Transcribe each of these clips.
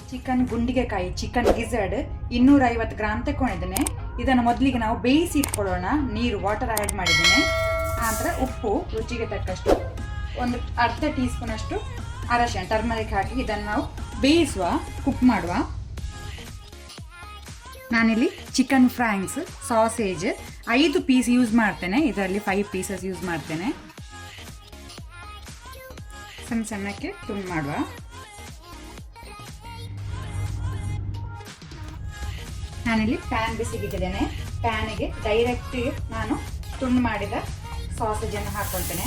Chicken ಗುಂಡಿಗೆಕಾಯಿ chicken gizzard 250 gram ತಗೊಂಡಿದ್ದೇನೆ. ಇದನ್ನು ಮೊದಲಿಗೆ ನಾವು ಬೇಯಿಸಿ ಇಟ್ಕೊಳ್ಳೋಣ. ನೀರು ವಾಟರ್ ಆ್ಯಡ್ ಮಾಡಿದ್ದೇನೆ. ನಂತರ ಉಪ್ಪು ರುಚಿಗೆ ತಕ್ಕಷ್ಟು, ಒಂದು ಅರ್ಧ ಟೀ ಸ್ಪೂನ್ ಅಷ್ಟು ಅರಶಿನ ಟರ್ಮರಿಕ್ ಹಾಕಿ ಇದನ್ನು ನಾವು ಬೇಯಿಸುವ, ಕುಕ್ ಮಾಡುವ. ನಾನಿಲ್ಲಿ chicken franks sausage 5 piece use ಮಾಡ್ತೇನೆ. ಇದರಲ್ಲಿ 5 ಪೀಸಸ್ ಯೂಸ್ ಮಾಡ್ತೇನೆ. ಸಣ್ಣ ಸಣ್ಣಕ್ಕೆ ತುಂಡು ಮಾಡುವ. ನಾನಿಲ್ಲಿ ಪ್ಯಾನ್ ಬಿಸಿಗಿಟ್ಟಿದ್ದೇನೆ. ಪ್ಯಾನಿಗೆ ಡೈರೆಕ್ಟ್ ನಾನು ತುಂಡು ಮಾಡಿದ ಸಾಸೇಜನ್ನು ಹಾಕ್ಕೊಳ್ತೇನೆ.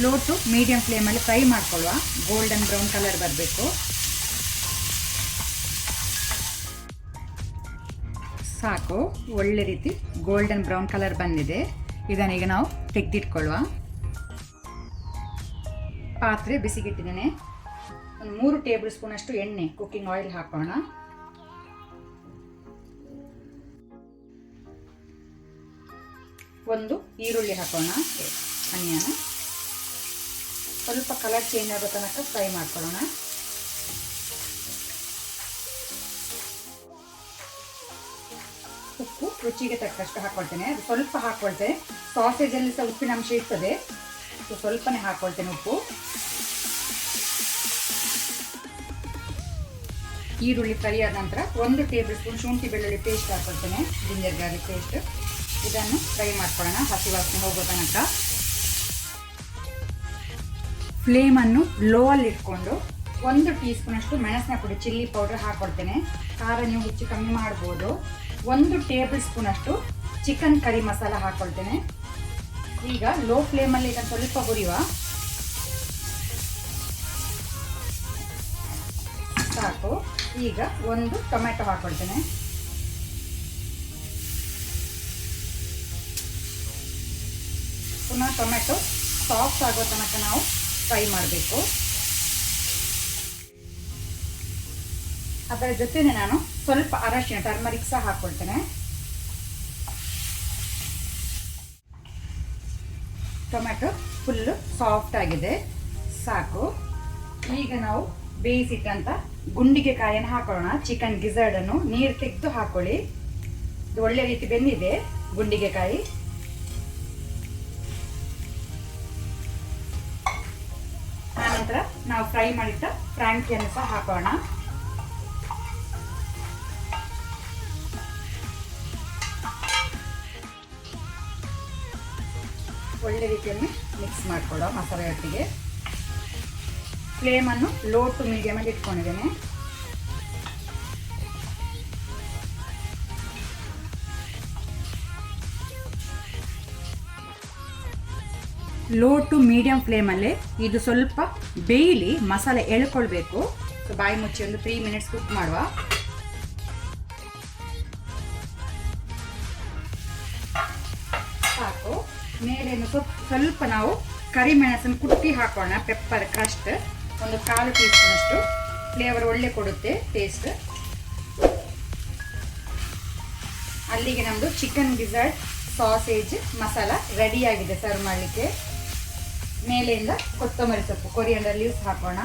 ಲೋ ಟು ಮೀಡಿಯಂ ಫ್ಲೇಮಲ್ಲಿ ಫ್ರೈ ಮಾಡ್ಕೊಳ್ಳುವ. ಗೋಲ್ಡನ್ ಬ್ರೌನ್ ಕಲರ್ ಬರಬೇಕು. ಸಾಕು, ಒಳ್ಳೆ ರೀತಿ ಗೋಲ್ಡನ್ ಬ್ರೌನ್ ಕಲರ್ ಬಂದಿದೆ. ಇದನ್ನೀಗ ನಾವು ತೆಗೆದಿಟ್ಕೊಳ್ಳುವ. ಪಾತ್ರೆ ಬಿಸಿಗಿಟ್ಟಿದ್ದೇನೆ. ಒಂದು 3 ಟೇಬಲ್ ಸ್ಪೂನ್ ಅಷ್ಟು ಎಣ್ಣೆ ಕುಕ್ಕಿಂಗ್ ಆಯಿಲ್ ಹಾಕೋಣ. ಒಂದು ಈರುಳ್ಳಿ ಹಾಕೋಣ. ಆನಿಯನ್ ಸ್ವಲ್ಪ ಕಲರ್ ಚೇಂಜ್ ಆಗೋ ತನಕ ಫ್ರೈ ಮಾಡ್ಕೊಳ್ಳೋಣ. ಉಪ್ಪು ರುಚಿಗೆ ತಕ್ಕಷ್ಟು ಹಾಕೊಳ್ತೇನೆ. ಅದು ಸ್ವಲ್ಪ ಹಾಕೊಳ್ತೇನೆ. ಸಾಸೇಜಲ್ಲಿ ಸಹ ಉಪ್ಪಿನ ಅಂಶ ಇರ್ತದೆ, ಸ್ವಲ್ಪನೇ ಹಾಕೊಳ್ತೇನೆ ಉಪ್ಪು. ಈರುಳ್ಳಿ ಫ್ರೈ ಆದ ನಂತರ 1 ಟೇಬಲ್ ಸ್ಪೂನ್ ಶುಂಠಿ ಬೆಳ್ಳುಳ್ಳಿ ಪೇಸ್ಟ್ ಹಾಕೊಳ್ತೇನೆ, ಜಿಂಜರ್ ಗಾರ್ಲಿಕ್ ಪೇಸ್ಟ್. ಇದನ್ನು ಫ್ರೈ ಮಾಡ್ಕೊಳ್ಳೋಣ ಹಸಿ ವಾಸನೆ ಹೋಗೋ ತನಕ. ಫ್ಲೇಮನ್ನು ಲೋ ಅಲ್ಲಿ ಇಟ್ಕೊಂಡು 1 ಟೀ ಸ್ಪೂನ್ ಅಷ್ಟು ಮೆಣಸಿನ ಪುಡಿ ಚಿಲ್ಲಿ ಪೌಡರ್ ಹಾಕೊಳ್ತೇನೆ. ಖಾರ ನೀವು ಹೆಚ್ಚು ಕಮ್ಮಿ ಮಾಡ್ಬೋದು. 1 ಟೇಬಲ್ ಸ್ಪೂನ್ ಅಷ್ಟು ಚಿಕನ್ ಕರಿ ಮಸಾಲ ಹಾಕೊಳ್ತೇನೆ. ಈಗ ಲೋ ಫ್ಲೇಮಲ್ಲಿ ಇದನ್ನು ಸ್ವಲ್ಪ ಹುರಿಯುವ. ಸಾಕು. ಈಗ 1 ಟೊಮೆಟೊ ಹಾಕೊಳ್ತೇನೆ. ಪುನಃ ಟೊಮೆಟೊ ಸಾಫ್ಟ್ ಆಗೋ ತನಕ ನಾವು ಫ್ರೈ ಮಾಡಬೇಕು. ಅದರ ಜೊತೆನೆ ನಾನು ಸ್ವಲ್ಪ ಅರಶಿನ ಟರ್ಮರಿಕ್ ಸಹ ಹಾಕೊಳ್ತೇನೆ. ಟೊಮೆಟೊ ಫುಲ್ಲು ಸಾಫ್ಟ್ ಆಗಿದೆ. ಸಾಕು. ಈಗ ನಾವು ಬೇಯಿಸಿಟ್ಟಂತ ಗುಂಡಿಗೆಕಾಯನ್ನು ಹಾಕೊಳ್ಳೋಣ. ಚಿಕನ್ ಗಿಝರ್ಡ್ ಅನ್ನು ನೀರು ತೆಗೆದು ಹಾಕೊಳ್ಳಿ. ಇದು ಒಳ್ಳೆ ರೀತಿ ಬೆಂದಿದೆ ಗುಂಡಿಗೆಕಾಯಿ. ಆನಂತರ ನಾವು ಫ್ರೈ ಮಾಡಿಟ್ಟ ಫ್ರಾಂಕಿಯನ್ನು ಸಹ ಹಾಕೋಣ. ಒಳ್ಳೆ ರೀತಿಯಲ್ಲಿ ಮಿಕ್ಸ್ ಮಾಡಿಕೊಳ್ಳೋ ಮಸಾಲೆ ಒಟ್ಟಿಗೆ. ಫ್ಲೇಮನ್ನು ಲೋ ಟು ಮೀಡಿಯಮಲ್ಲಿ ಇಟ್ಕೊಂಡಿದ್ದೇನೆ. ಲೋ ಟು ಮೀಡಿಯಂ ಫ್ಲೇಮಲ್ಲಿ ಇದು ಸ್ವಲ್ಪ ಬೇಯಲಿ, ಮಸಾಲೆ ಎಳ್ಕೊಳ್ಬೇಕು. ಸೊ ಬಾಯಿ ಮುಚ್ಚಿ ಒಂದು 3 ಮಿನಿಟ್ಸ್ ಕುಕ್ ಮಾಡುವ. ಸಾಕು. ಮೇಲೆ ಸ್ವಲ್ಪ ನಾವು ಕರಿಮೆಣಸನ್ನು ಕುಟ್ಟಿ ಹಾಕೋಣ. ಪೆಪ್ಪರ್ ಕ್ರಸ್ಟ್ ಒಂದು 1/4 ಟೀ ಸ್ಪೂನ್ ಅಷ್ಟು. ಫ್ಲೇವರ್ ಒಳ್ಳೆ ಕೊಡುತ್ತೆ, ಟೇಸ್ಟ್. ಅಲ್ಲಿಗೆ ನಮ್ಮದು ಚಿಕನ್ ಗಿಝರ್ಡ್ ಸಾಸೇಜ್ ಮಸಾಲ ರೆಡಿಯಾಗಿದೆ ಸರ್ವ್ ಮಾಡಲಿಕ್ಕೆ. ಮೇಲೆಯಿಂದ ಕೊತ್ತಂಬರಿ ಸೊಪ್ಪು ಕೊರಿಯಂಡರ್ ಲೀವ್ಸ್ ಹಾಕೋಣ.